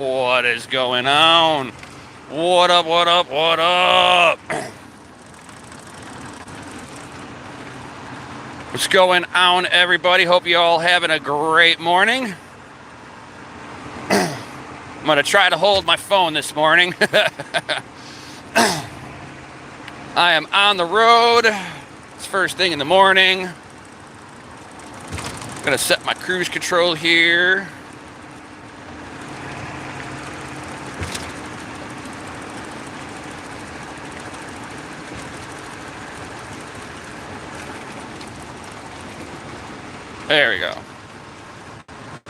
What is going on? What up, what up, what up? What's going on, everybody? Hope you all having a great morning. I'm going to try to hold my phone this morning. I am on the road. It's first thing in the morning. I'm going to set my cruise control here. There we go.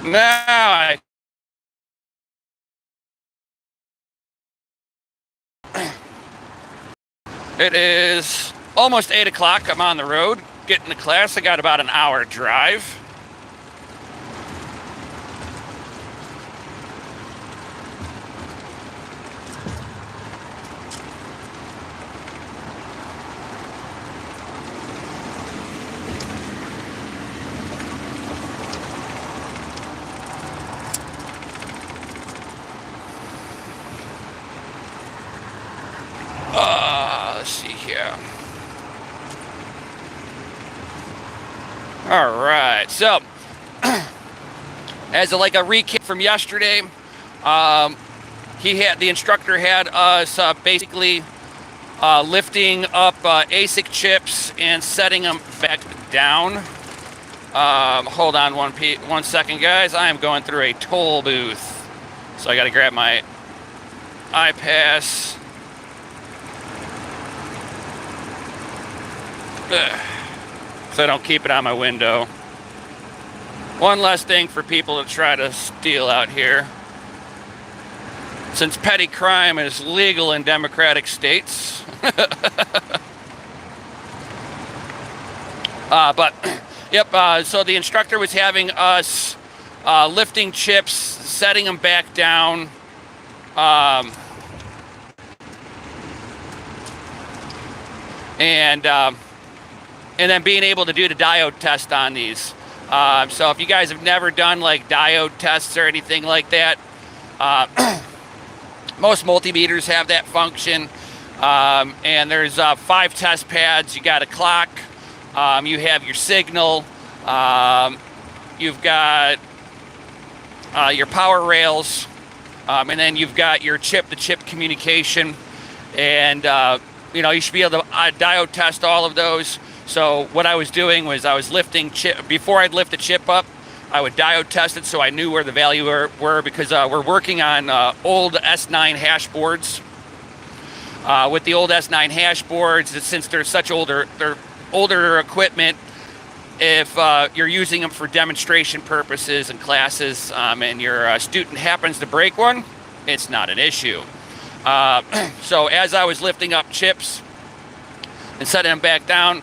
Now it is almost 8 o'clock. I'm on the road getting to class. I got about an hour drive. Let's see here. All right, so as a recap from yesterday, the instructor had us basically lifting up ASIC chips and setting them back down. Hold on one second, guys. I am going through a toll booth, so I got to grab my iPass. So I don't keep it on my window. One less thing for people to try to steal out here. Since petty crime is legal in democratic states. So the instructor was having us lifting chips, setting them back down. And then being able to do the diode test on these. So if you guys have never done diode tests or anything like that, most multimeters have that function. And there's 5 test pads. You got a clock. You have your signal. You've got your power rails. And then you've got your chip-to-chip communication. And, you should be able to diode test all of those. So what I was doing was I was lifting chip. Before I'd lift the chip up, I would diode test it so I knew where the value were because we're working on old S9 hash boards. With the old S9 hash boards, since they're older equipment, if you're using them for demonstration purposes and classes, and your student happens to break one, it's not an issue. So as I was lifting up chips and setting them back down,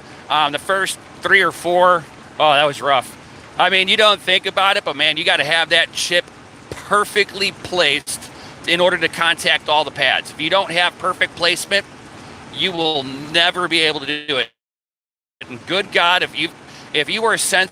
the first 3 or 4, that was rough. I mean, you don't think about it, but man, you got to have that chip perfectly placed in order to contact all the pads. If you don't have perfect placement, you will never be able to do it. And good God, if you were sent,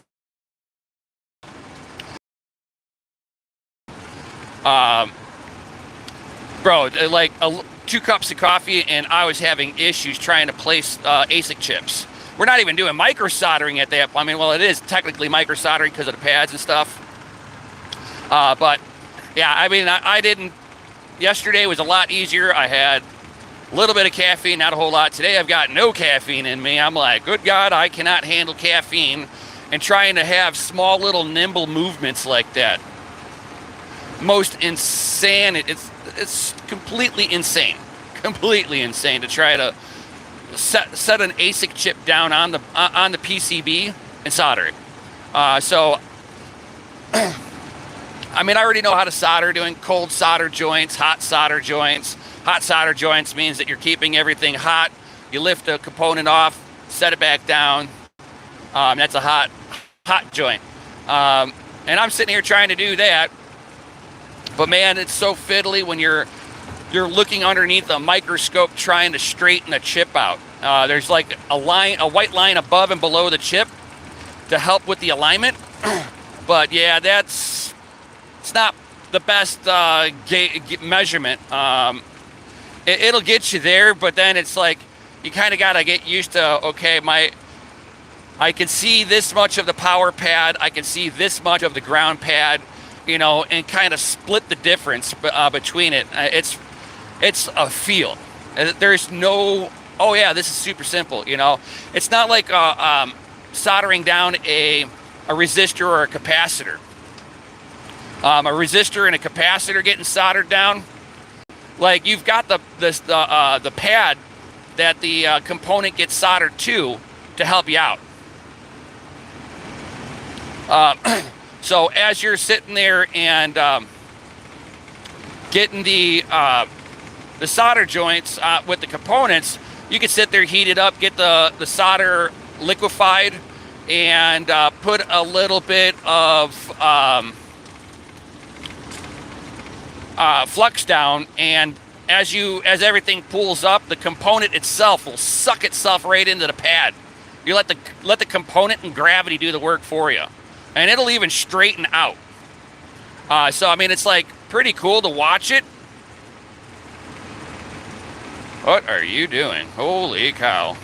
bro, 2 cups of coffee, and I was having issues trying to place ASIC chips. We're not even doing micro soldering at that. I mean, well, it is technically micro soldering because of the pads and stuff. But yeah, I mean, I didn't. Yesterday was a lot easier. I had a little bit of caffeine, not a whole lot. Today I've got no caffeine in me. I'm like, good God, I cannot handle caffeine. And trying to have small little nimble movements like that. Most insane. It's completely insane. Completely insane to try to set an ASIC chip down on the PCB and solder it. So, I mean, I already know how to solder, doing cold solder joints, hot solder joints. Hot solder joints means that you're keeping everything hot. You lift a component off, set it back down. That's a hot joint. And I'm sitting here trying to do that. But man, it's so fiddly when you're looking underneath a microscope trying to straighten a chip out. There's like a white line above and below the chip to help with the alignment. But yeah, it's not the best measurement. It'll get you there, but then it's like you kind of got to get used to, okay, I can see this much of the power pad, I can see this much of the ground pad, you know, and kind of split the difference between it. It's a feel. There's no, oh yeah, this is super simple, you know. It's not like soldering down a resistor or a capacitor. A resistor and a capacitor getting soldered down, like you've got the pad that the component gets soldered to help you out. So as you're sitting there and getting the solder joints with the components, you can sit there, heat it up, get the solder liquefied, and put a little bit of flux down, and as everything pulls up, the component itself will suck itself right into the pad. You let the component and gravity do the work for you, and it'll even straighten out. So I mean, it's like pretty cool to watch it. What are you doing? Holy cow.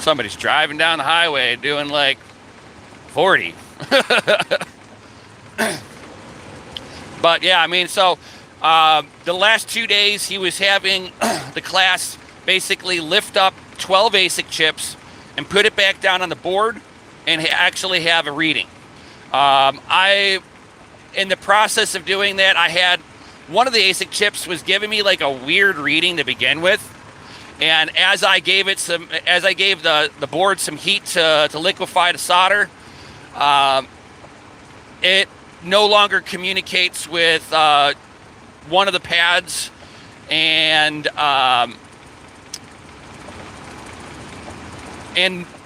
Somebody's driving down the highway doing like 40. But yeah, I mean, so the last 2 days he was having the class basically lift up 12 ASIC chips and put it back down on the board and actually have a reading. In the process of doing that, I had one of the ASIC chips was giving me like a weird reading to begin with. And as I gave the board some heat to liquefy the solder, it no longer communicates with one of the pads, and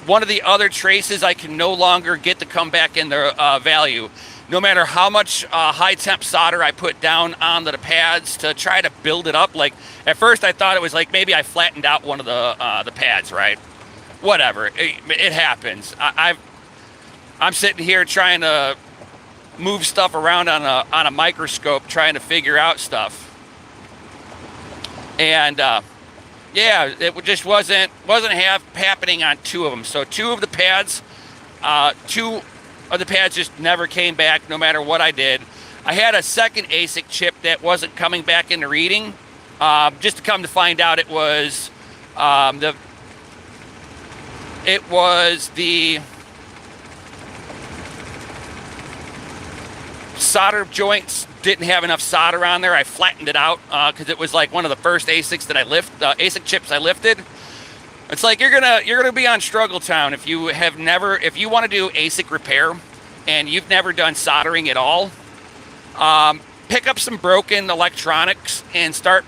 one of the other traces I can no longer get to come back in their value. No matter how much high temp solder I put down onto the pads to try to build it up. Like at first I thought it was like maybe I flattened out one of the pads, right? Whatever, it happens. I'm sitting here trying to move stuff around on a microscope, trying to figure out stuff. And yeah, it just wasn't happening on two of them. So two of the pads just never came back, no matter what I did. I had a second ASIC chip that wasn't coming back into reading. Just to come to find out, it was the solder joints didn't have enough solder on there. I flattened it out because it was like one of the first ASICs that ASIC chips I lifted. It's like you're gonna be on Struggle Town if you want to do ASIC repair and you've never done soldering at all. Pick up some broken electronics and start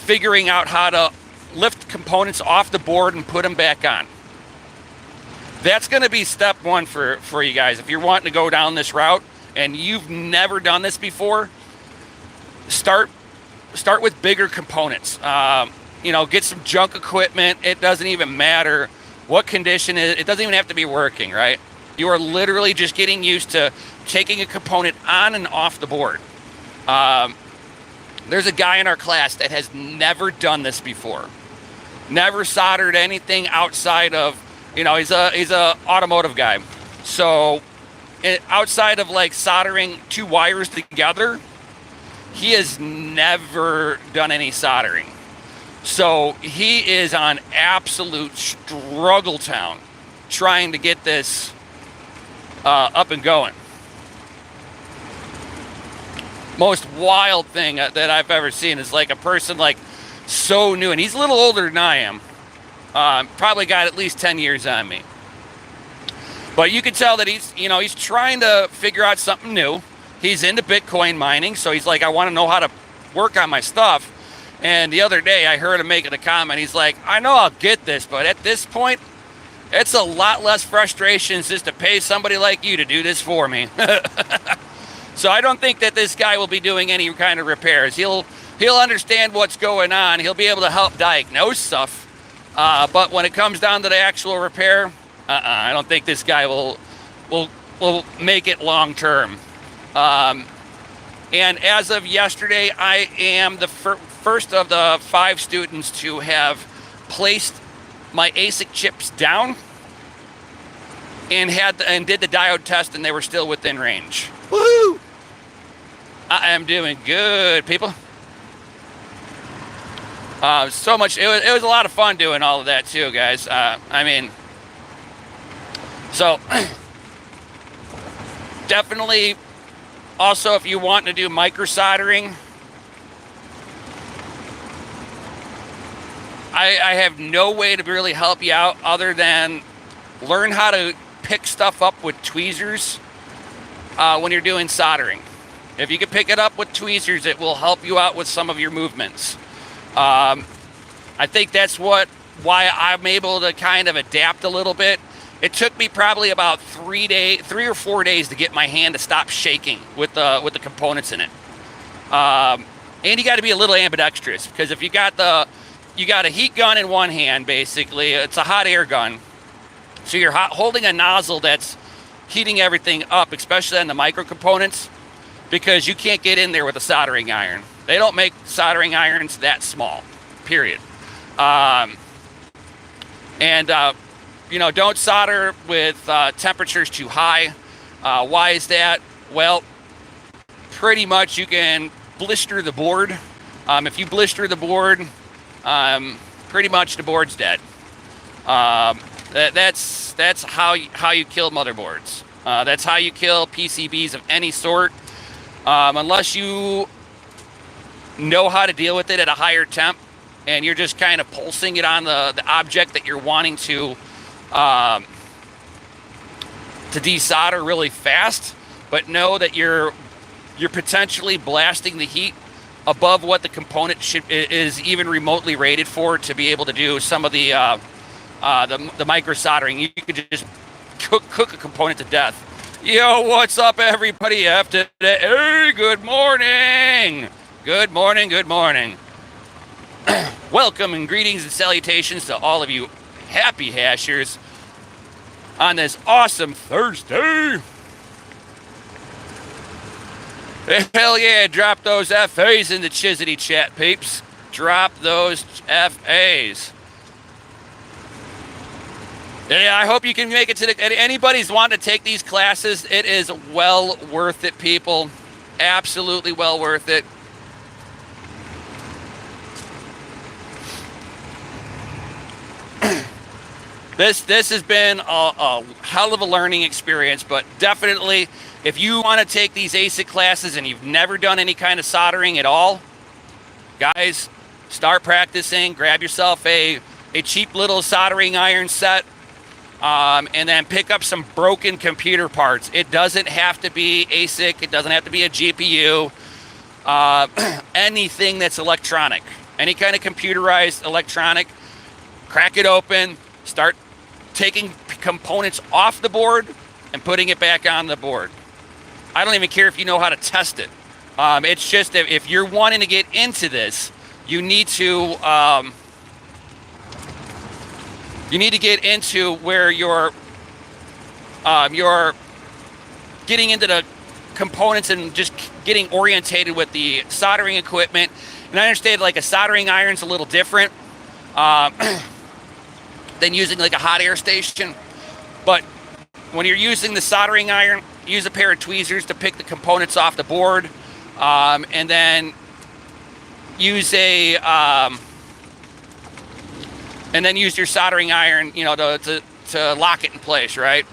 figuring out how to lift components off the board and put them back on. That's going to be step one for you guys. If you're wanting to go down this route and you've never done this before, start with bigger components. Get some junk equipment. It doesn't even matter what condition it doesn't even have to be working, right? You are literally just getting used to taking a component on and off the board. There's a guy in our class that has never done this before. Never soldered anything outside of, he's a automotive guy. So outside of like soldering two wires together, he has never done any soldering. So he is on absolute struggle town trying to get this up and going. Most wild thing that I've ever seen is like a person like so new, and he's a little older than I am. Probably got at least 10 years on me. But you can tell that he's trying to figure out something new. He's into Bitcoin mining, so he's like, I want to know how to work on my stuff. And the other day I heard him making a comment. He's like, I know I'll get this, but at this point, it's a lot less frustration just to pay somebody like you to do this for me. So I don't think that this guy will be doing any kind of repairs. He'll understand what's going on. He'll be able to help diagnose stuff. But when it comes down to the actual repair, I don't think this guy will make it long term. And as of yesterday, I am the first of the 5 students to have placed my ASIC chips down and did the diode test, and they were still within range. Woohoo! I am doing good, people. So much. It was a lot of fun doing all of that too, guys. I mean, so definitely. Also, if you want to do micro soldering, I have no way to really help you out other than learn how to pick stuff up with tweezers when you're doing soldering. If you can pick it up with tweezers, it will help you out with some of your movements. I think that's why I'm able to kind of adapt a little bit. It took me probably about 3 or 4 days to get my hand to stop shaking with the components in it. And you got to be a little ambidextrous, because if you got a heat gun in one hand, basically it's a hot air gun, so you're holding a nozzle that's heating everything up, especially on the micro components, because you can't get in there with a soldering iron. They don't make soldering irons that small, period. Don't solder with temperatures too high. Why is that? Well, pretty much you can blister the board. If you blister the board, pretty much the board's dead. That's how you kill motherboards. That's how you kill PCBs of any sort. Unless you know how to deal with it at a higher temp, and you're just kind of pulsing it on the object that you're wanting to desolder really fast, but know that you're potentially blasting the heat above what the component is even remotely rated for to be able to do some of the micro soldering. You could just cook a component to death. Yo, what's up, everybody? After today, hey, good morning. Good morning. Good morning. Welcome and greetings and salutations to all of you happy hashers on this awesome Thursday. Hell yeah, drop those FAs in the Chizzity chat, peeps. Drop those FAs. Yeah, I hope you can make it to anybody's wanting to take these classes. It is well worth it, people. Absolutely well worth it. This has been a hell of a learning experience, but definitely if you want to take these ASIC classes and you've never done any kind of soldering at all, guys, start practicing. Grab yourself a cheap little soldering iron set, and then pick up some broken computer parts. It doesn't have to be ASIC. It doesn't have to be a GPU. Anything that's electronic, any kind of computerized electronic, crack it open, start taking components off the board and putting it back on the board. I don't even care if you know how to test it. It's just that if you're wanting to get into this, you need to get into where you're getting into the components and just getting orientated with the soldering equipment. And I understand like a soldering iron's a little different than using like a hot air station. But when you're using the soldering iron, use a pair of tweezers to pick the components off the board, and then use your soldering iron, to lock it in place, right?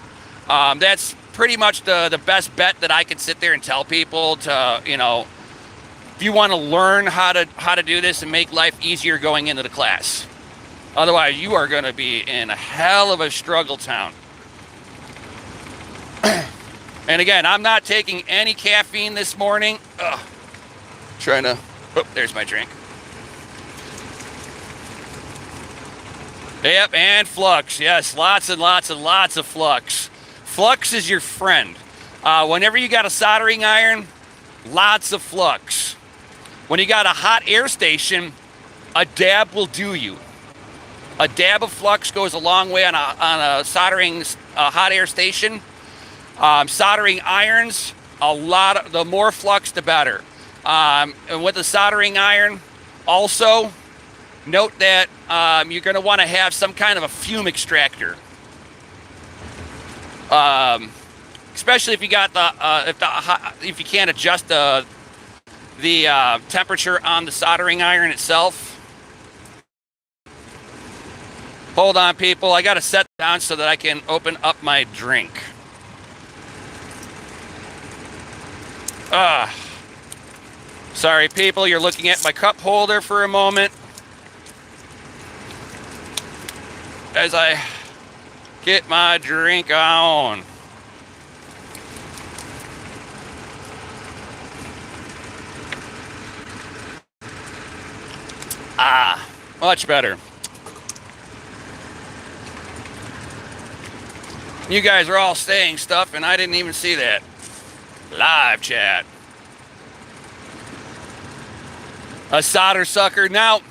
That's pretty much the best bet that I can sit there and tell people to, if you want to learn how to do this and make life easier going into the class. Otherwise, you are going to be in a hell of a struggle town. And again, I'm not taking any caffeine this morning. There's my drink. Yep, and flux. Yes, lots and lots and lots of flux. Flux is your friend. Whenever you got a soldering iron, lots of flux. When you got a hot air station, a dab will do you. A dab of flux goes a long way on a soldering hot air station. Soldering irons, the more flux, the better. And with a soldering iron, also note that you're going to want to have some kind of a fume extractor. Especially if you got if you can't adjust the temperature on the soldering iron itself. Hold on, people. I got to set down so that I can open up my drink. Sorry, people. You're looking at my cup holder for a moment as I get my drink on. Much better. You guys are all saying stuff, and I didn't even see that. Live chat. A solder sucker. Now,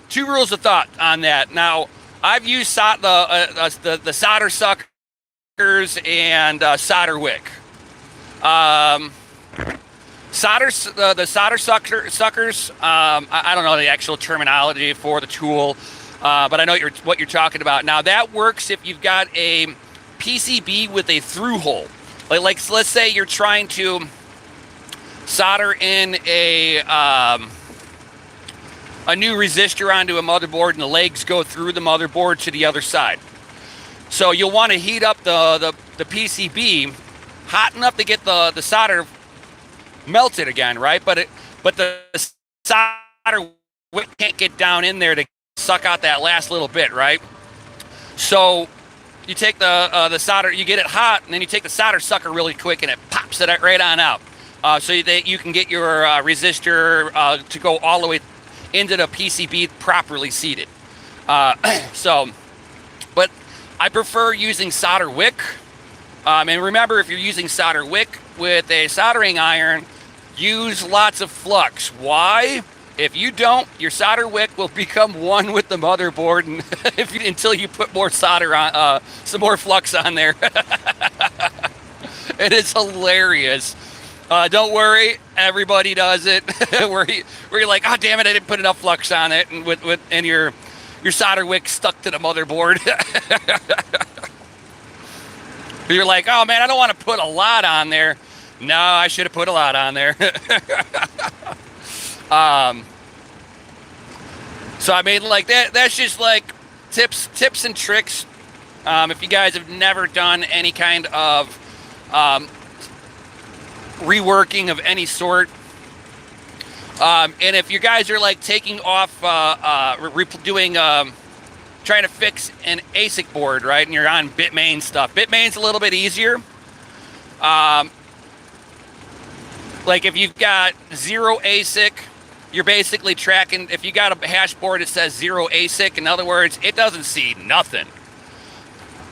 2 rules of thought on that. Now, I've used the solder suckers and solder wick. The solder suckers. I don't know the actual terminology for the tool, but I know what you're talking about. Now that works if you've got a PCB with a through hole. Like let's say you're trying to solder in a new resistor onto a motherboard, and the legs go through the motherboard to the other side. So you'll want to heat up the PCB hot enough to get the solder melted again, right? But the solder wick can't get down in there to suck out that last little bit, right? So you take the solder, you get it hot, and then you take the solder sucker really quick, and it pops it right on out. So that you can get your resistor to go all the way into the PCB properly seated. But I prefer using solder wick. And remember, if you're using solder wick with a soldering iron, use lots of flux. Why? If you don't, your solder wick will become one with the motherboard, and until you put more solder on, some more flux on there. It is hilarious. Don't worry, everybody does it. where you're like, oh damn it, I didn't put enough flux on it, and and your solder wick stuck to the motherboard. You're like, oh man, I don't want to put a lot on there. No, I should have put a lot on there. So I mean, like that's just like tips and tricks. If you guys have never done any kind of reworking of any sort, and if you guys are like taking off trying to fix an ASIC board, right, and you're on Bitmain stuff, Bitmain's a little bit easier. Like if you've got 0 ASIC, you're basically tracking. If you got a hash board that says 0 ASIC, in other words, it doesn't see nothing.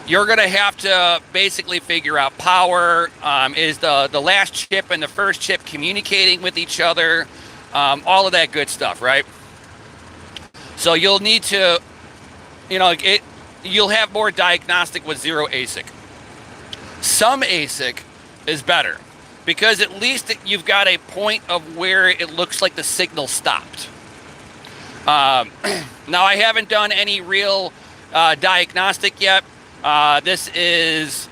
You're going to have to basically figure out power. Is the last chip and the first chip communicating with each other? All of that good stuff, right? So you'll need to, you'll have more diagnostic with 0 ASIC. Some ASIC is better, because at least you've got a point of where it looks like the signal stopped. Now, I haven't done any real diagnostic yet. This is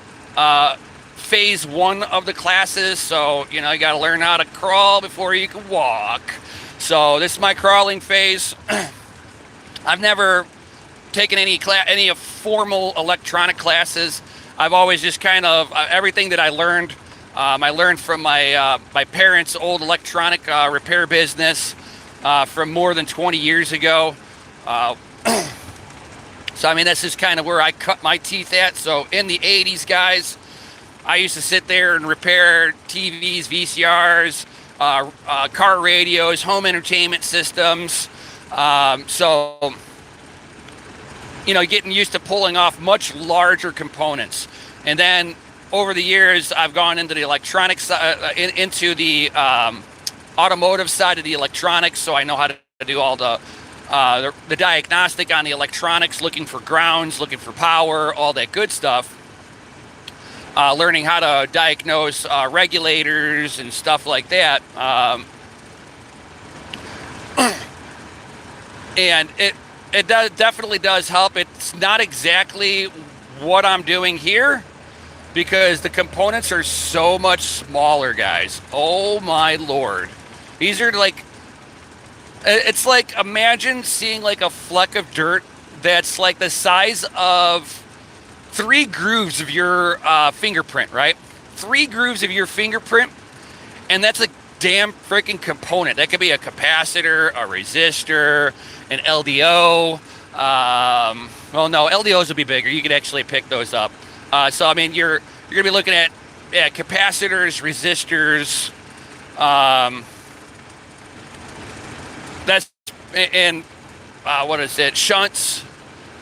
phase 1 of the classes, so you got to learn how to crawl before you can walk. So this is my crawling phase. I've never taken any formal electronic classes. I've always just kind of everything that I learned from my parents' old electronic repair business from more than 20 years ago. So I mean, that's just kind of where I cut my teeth at. So in the 80s, guys, I used to sit there and repair TVs, VCRs, car radios, home entertainment systems. So getting used to pulling off much larger components. And then over the years, I've gone into the electronics, into the automotive side of the electronics, so I know how to do all the the diagnostic on the electronics, looking for grounds, looking for power, all that good stuff. Learning how to diagnose regulators and stuff like that. And it definitely does help. It's not exactly what I'm doing here because the components are so much smaller, guys. Oh my Lord. These are like, it's like, imagine seeing like a fleck of dirt that's like the size of 3 grooves of your fingerprint, right? 3 grooves of your fingerprint, and that's a damn freaking component. That could be a capacitor, a resistor, an LDO. Well, no, LDOs would be bigger. You could actually pick those up. So, I mean, you're going to be looking at capacitors, resistors. That's, and what is it? Shunts.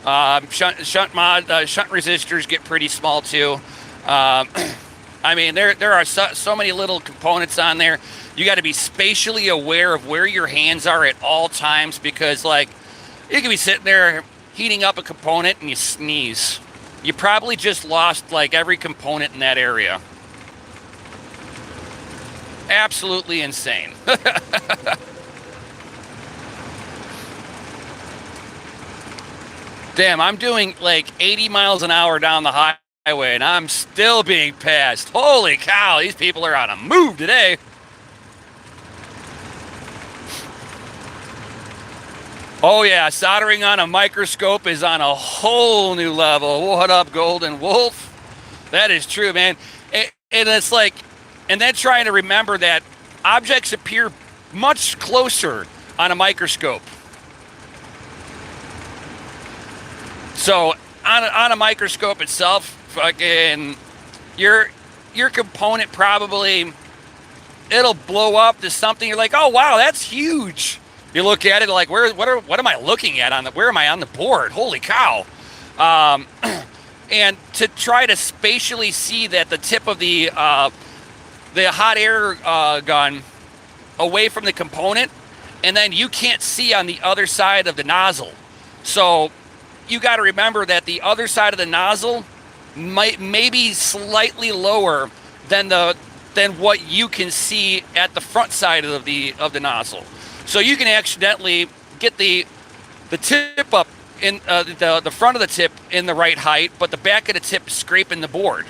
Shunt resistors get pretty small too. I mean, there are so many little components on there. You got to be spatially aware of where your hands are at all times because, like, you could be sitting there heating up a component and you sneeze. You probably just lost, like, every component in that area. Absolutely insane. Damn, I'm doing, like, 80 miles an hour down the highway, and I'm still being passed. Holy cow, these people are on a move today. Oh yeah, soldering on a microscope is on a whole new level. What up, Golden Wolf? That is true, man. And it's like, and then trying to remember that objects appear much closer on a microscope. So on a microscope itself, fucking your component probably, it'll blow up to something. You're like, oh wow, that's huge. You look at it like, what am I looking at where am I on the board? Holy cow. And to try to spatially see that the tip of the hot air gun away from the component, and then you can't see on the other side of the nozzle. So you got to remember that the other side of the nozzle may be slightly lower than what you can see at the front side of the nozzle. So you can accidentally get the tip up in the front of the tip in the right height, but the back of the tip is scraping the board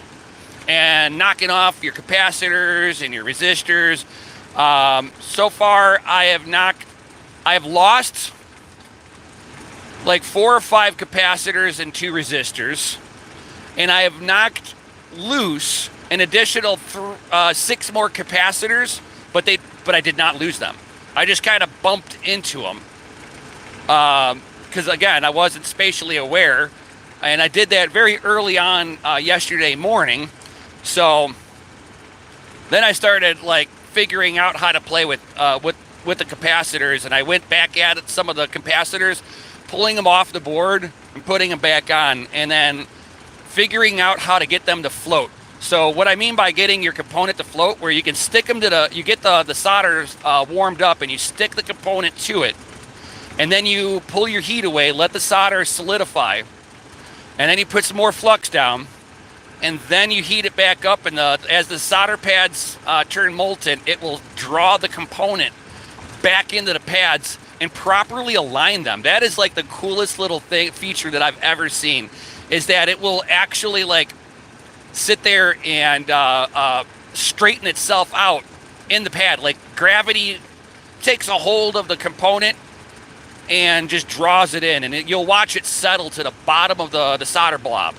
and knocking off your capacitors and your resistors. So far, I have lost like 4 or 5 capacitors and 2 resistors, and I have knocked loose an additional 6 more capacitors, but I did not lose them. I just kind of bumped into them because, again, I wasn't spatially aware, and I did that very early on yesterday morning. So then I started like figuring out how to play with the capacitors, and I went back at some of the capacitors, pulling them off the board and putting them back on, and then figuring out how to get them to float. So what I mean by getting your component to float, where you can stick them you get the solder warmed up and you stick the component to it, and then you pull your heat away, let the solder solidify, and then you put some more flux down, and then you heat it back up, and as the solder pads turn molten, it will draw the component back into the pads and properly align them. That is like the coolest little feature that I've ever seen, is that it will actually like sit there and straighten itself out in the pad. Like gravity takes a hold of the component and just draws it in, and you'll watch it settle to the bottom of the solder blob.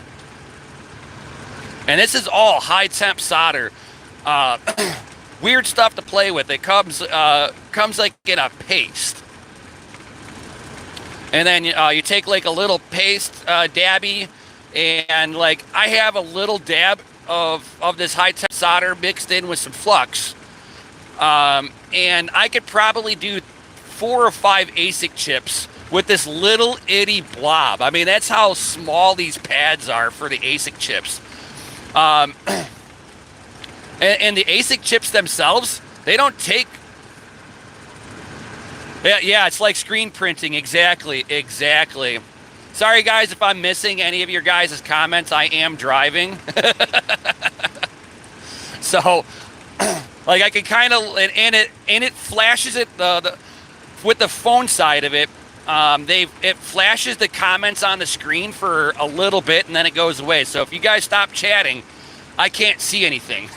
And this is all high temp solder. Weird stuff to play with. It comes like in a paste. And then you take like a little paste dabby, and like I have a little dab of this high temp solder mixed in with some flux, and I could probably do 4 or 5 ASIC chips with this little itty blob. I mean, that's how small these pads are for the ASIC chips. And the ASIC chips themselves, they don't take Yeah, it's like screen printing. Exactly, exactly. Sorry, guys, if I'm missing any of your guys' comments. I am driving. So, like, I can kind of, and it flashes it, with the phone side of it. It flashes the comments on the screen for a little bit and then it goes away. So if you guys stop chatting, I can't see anything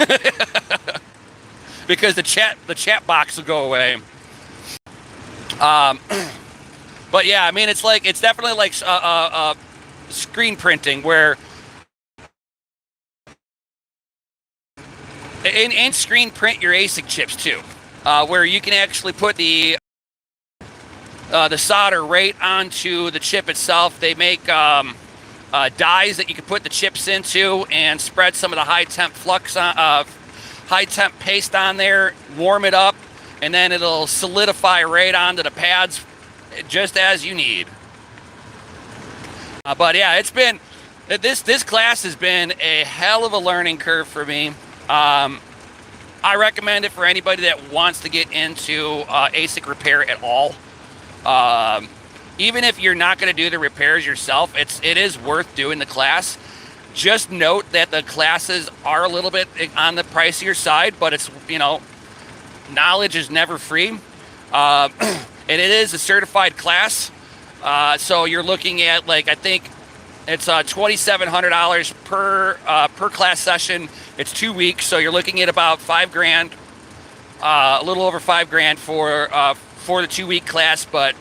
because the chat box will go away. Um, but yeah, I mean, it's definitely like screen printing where and screen print your ASIC chips too, where you can actually put the solder right onto the chip itself. They make dies that you can put the chips into and spread some of the high temp high temp paste on there, warm it up, and then it'll solidify right onto the pads just as you need. But yeah, it's been this class has been a hell of a learning curve for me. I recommend it for anybody that wants to get into ASIC repair at all. Even if you're not going to do the repairs yourself, it is worth doing the class. Just note that the classes are a little bit on the pricier side, but it's, knowledge is never free. And it is a certified class. So you're looking at, like, I think it's $2,700 per class session. It's 2 weeks, so you're looking at about $5,000, a little over $5,000 for the 2-week class. But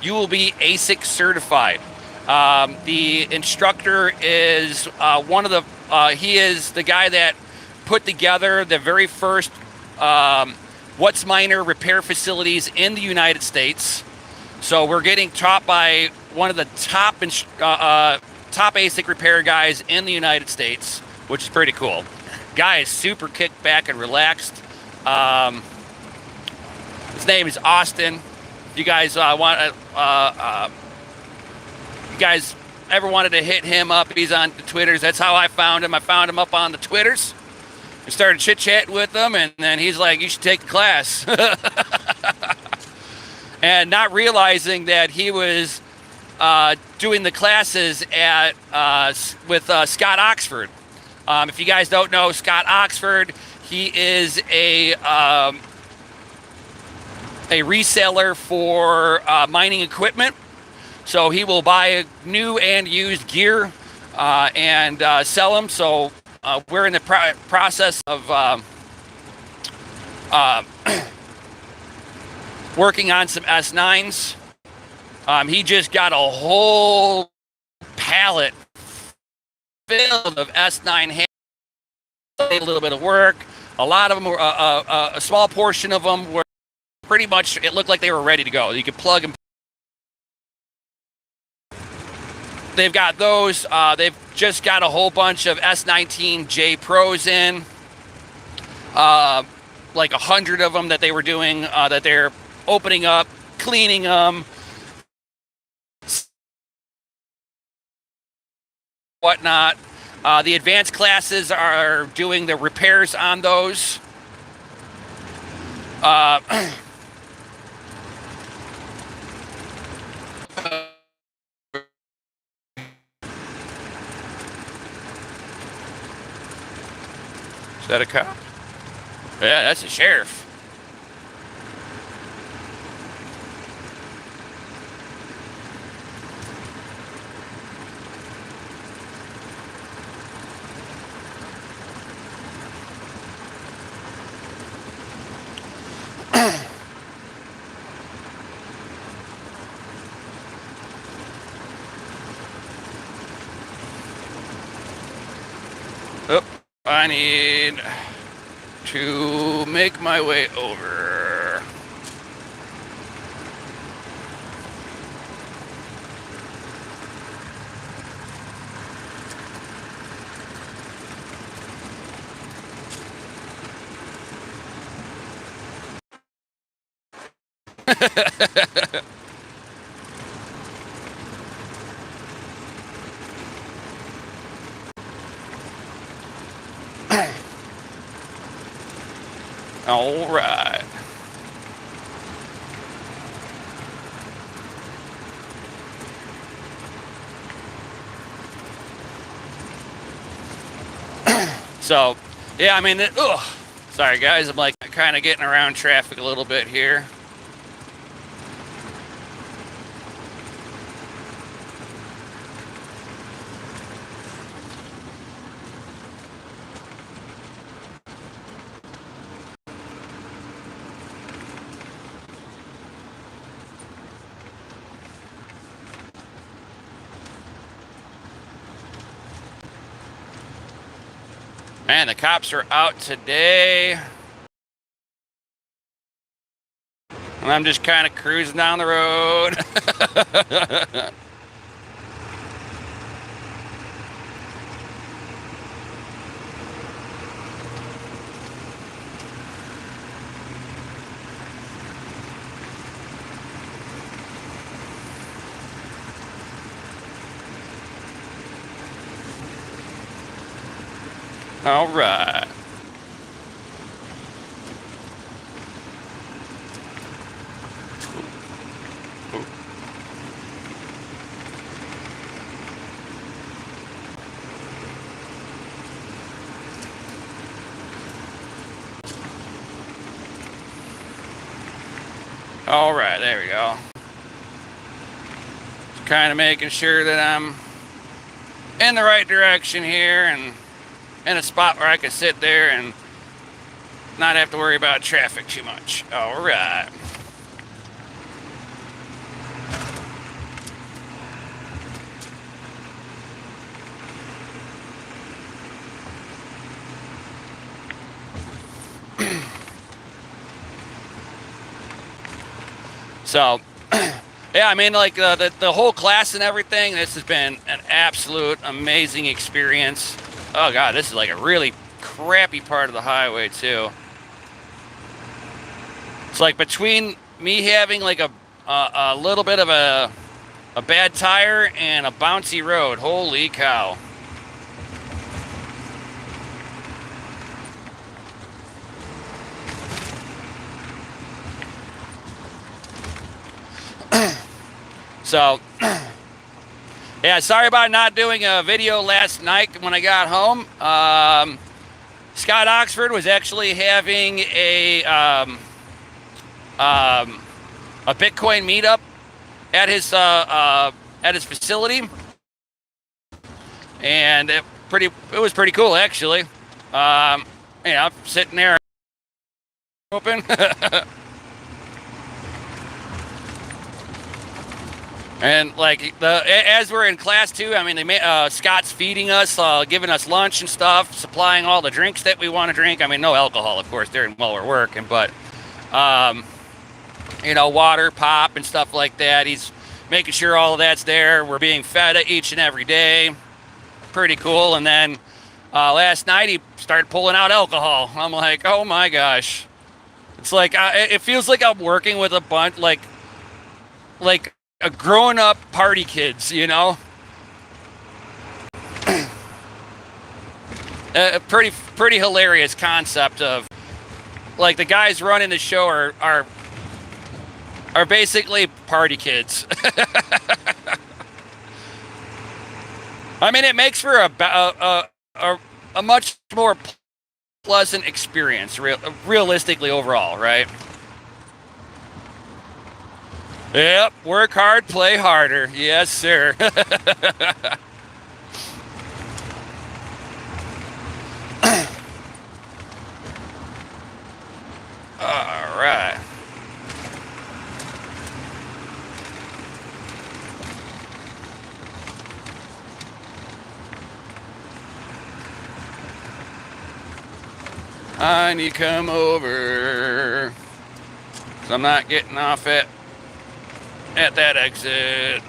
you will be ASIC certified. The instructor is he is the guy that put together the very first WhatsMiner repair facilities in the United States. So we're getting taught by one of the top ASIC repair guys in the United States, which is pretty cool. Guy is super kicked back and relaxed. His name is Austin. If you guys you guys ever wanted to hit him up, he's on the Twitters. That's how I found him. I found him up on the Twitters and started chit-chatting with him, and then he's like, you should take the class. And not realizing that he was doing the classes with Scott Oxford. If you guys don't know Scott Oxford, he is a reseller for mining equipment. So he will buy new and used gear and sell them. So we're in the process of working on some S9s. He just got a whole pallet filled of S9 hands. A little bit of work. A lot of them were, a small portion of them were pretty much, it looked like they were ready to go. You could plug and they've got those. They've just got a whole bunch of S19J Pros in. Like 100 of them that they were doing, that they're opening up, cleaning them, whatnot. The advanced classes are doing the repairs on those. Is that a cop? Yeah, that's the sheriff. Oh, I need to make my way over. All right. So, yeah, I mean, sorry guys, I'm like kind of getting around traffic a little bit here. Man, the cops are out today. And I'm just kind of cruising down the road. All right. All right, there we go. Just kind of making sure that I'm in the right direction here and in a spot where I can sit there and not have to worry about traffic too much. All right. So, yeah, I mean, like the whole class and everything, this has been an absolute amazing experience. Oh, God, this is like a really crappy part of the highway, too. It's like between me having like a little bit of a bad tire and a bouncy road. Holy cow. So, yeah, sorry about not doing a video last night when I got home. Scott Oxford was actually having a Bitcoin meetup at his facility, and it was pretty cool actually. I'm sitting there open. And like as we're in class too, I mean, Scott's feeding us, giving us lunch and stuff, supplying all the drinks that we want to drink. I mean, no alcohol, of course, while we're working, but water, pop, and stuff like that. He's making sure all of that's there. We're being fed each and every day. Pretty cool. And then last night he started pulling out alcohol. I'm like, oh my gosh, it's like it feels like I'm working with a bunch like a grown-up party kids, you know. A pretty hilarious concept of like the guys running the show are basically party kids. I mean, it makes for a much more pleasant experience, realistically overall, right? Yep, work hard, play harder. Yes, sir. All right. I need to come over. 'Cause I'm not getting off at that exit.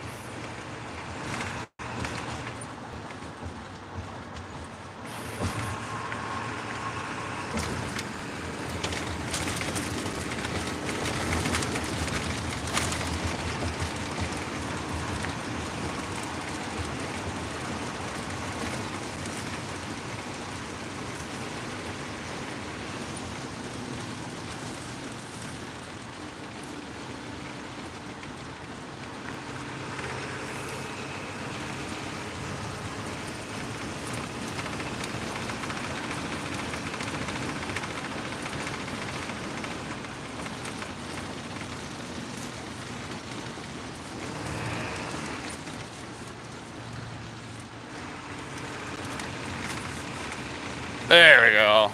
There we go.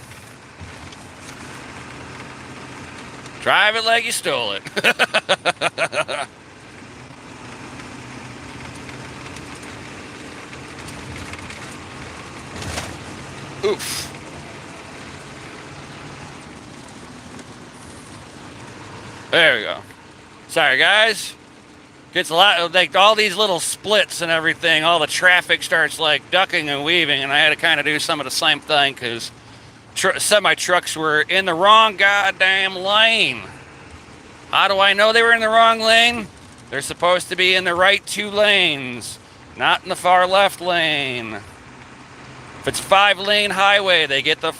Drive it like you stole it. Oof. There we go. Sorry, guys. Gets a lot, like all these little splits and everything, all the traffic starts like ducking and weaving, and I had to kind of do some of the same thing because semi-trucks were in the wrong goddamn lane. How do I know they were in the wrong lane? They're supposed to be in the right 2 lanes, not in the far left lane. If it's 5-lane highway, they get the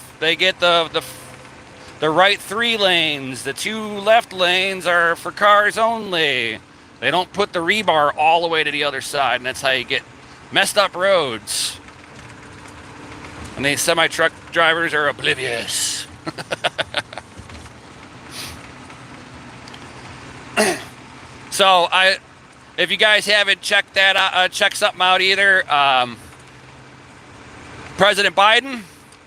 right 3 lanes. The 2 left lanes are for cars only. They don't put the rebar all the way to the other side, and that's how you get messed up roads. And these semi-truck drivers are oblivious. So if you guys haven't checked that out, check something out either. President Biden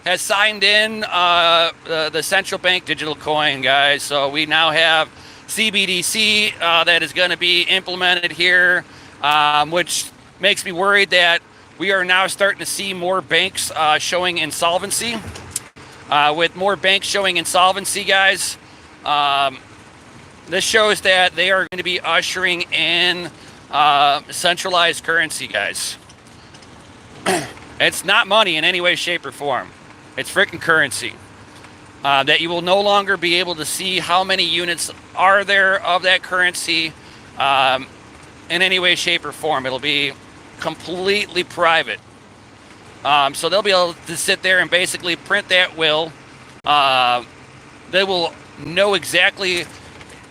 has signed in the central bank digital coin, guys. So we now have CBDC that is going to be implemented here, which makes me worried that we are now starting to see more banks showing insolvency. With more banks showing insolvency, guys, this shows that they are going to be ushering in centralized currency, guys. It's not money in any way, shape, or form. It's freaking currency. That you will no longer be able to see how many units are there of that currency in any way, shape, or form. It'll be completely private. So they'll be able to sit there and basically print that will. They will know exactly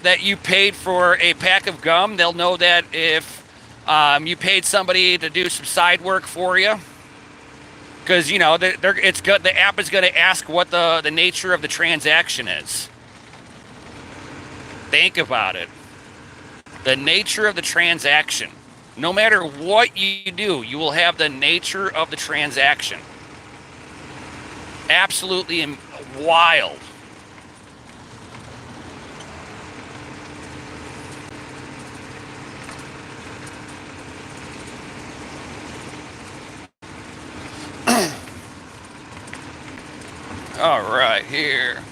that you paid for a pack of gum. They'll know that if you paid somebody to do some side work for you. Because, you know, it's good. The app is going to ask what the nature of the transaction is. Think about it. The nature of the transaction. No matter what you do, you will have the nature of the transaction. Absolutely wild. All right, here.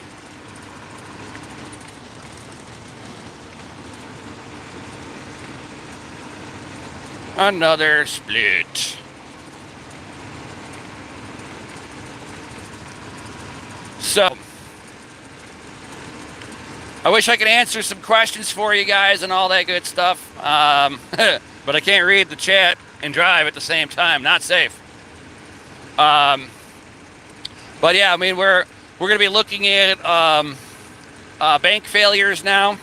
Another split. So, I wish I could answer some questions for you guys and all that good stuff, but I can't read the chat and drive at the same time. Not safe. But yeah, I mean, we're going to be looking at bank failures now.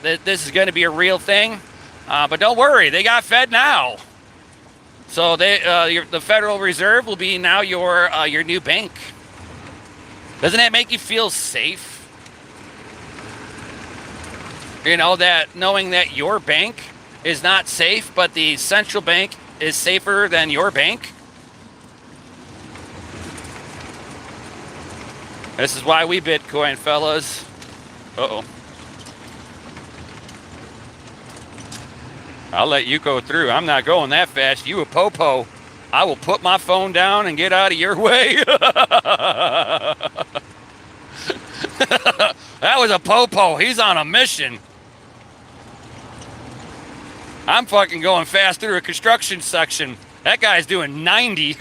This is going to be a real thing. But don't worry, they got Fed now. So the Federal Reserve will be now your new bank. Doesn't that make you feel safe? You know, that knowing that your bank is not safe, but the central bank is safer than your bank. This is why we Bitcoin, fellas. Uh-oh. I'll let you go through. I'm not going that fast. You a popo. I will put my phone down and get out of your way. That was a popo. He's on a mission. I'm fucking going fast through a construction section. That guy's doing 90.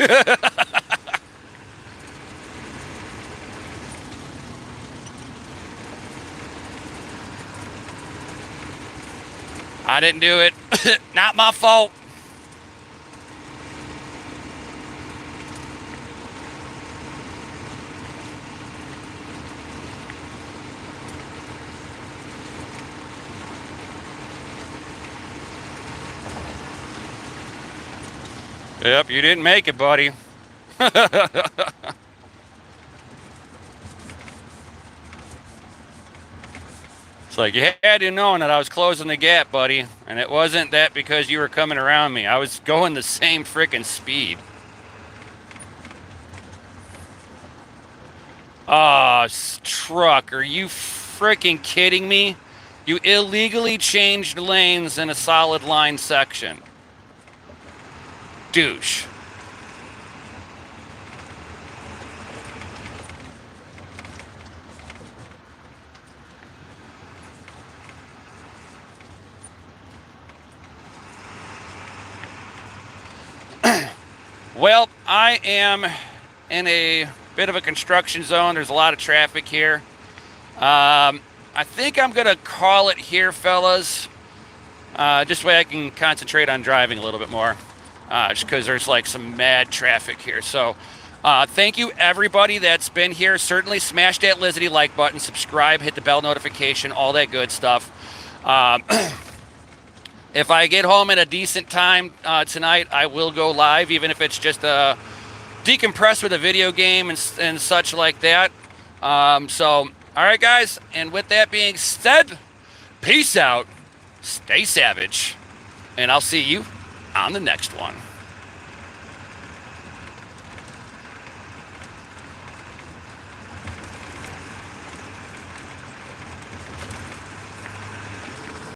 I didn't do it. Not my fault. Yep, you didn't make it, buddy. It's like, you had to know that I was closing the gap, buddy. And it wasn't that because you were coming around me. I was going the same freaking speed. Oh, truck, are you freaking kidding me? You illegally changed lanes in a solid line section. Douche. Well, I am in a bit of a construction zone. There's a lot of traffic here. I think I'm going to call it here, fellas. Just way I can concentrate on driving a little bit more. Just because there's like some mad traffic here. So thank you, everybody that's been here. Certainly smash that Lizzie like button, subscribe, hit the bell notification, all that good stuff. If I get home at a decent time tonight, I will go live, even if it's just decompress with a video game and such like that. So, all right, guys. And with that being said, peace out, stay savage, and I'll see you on the next one.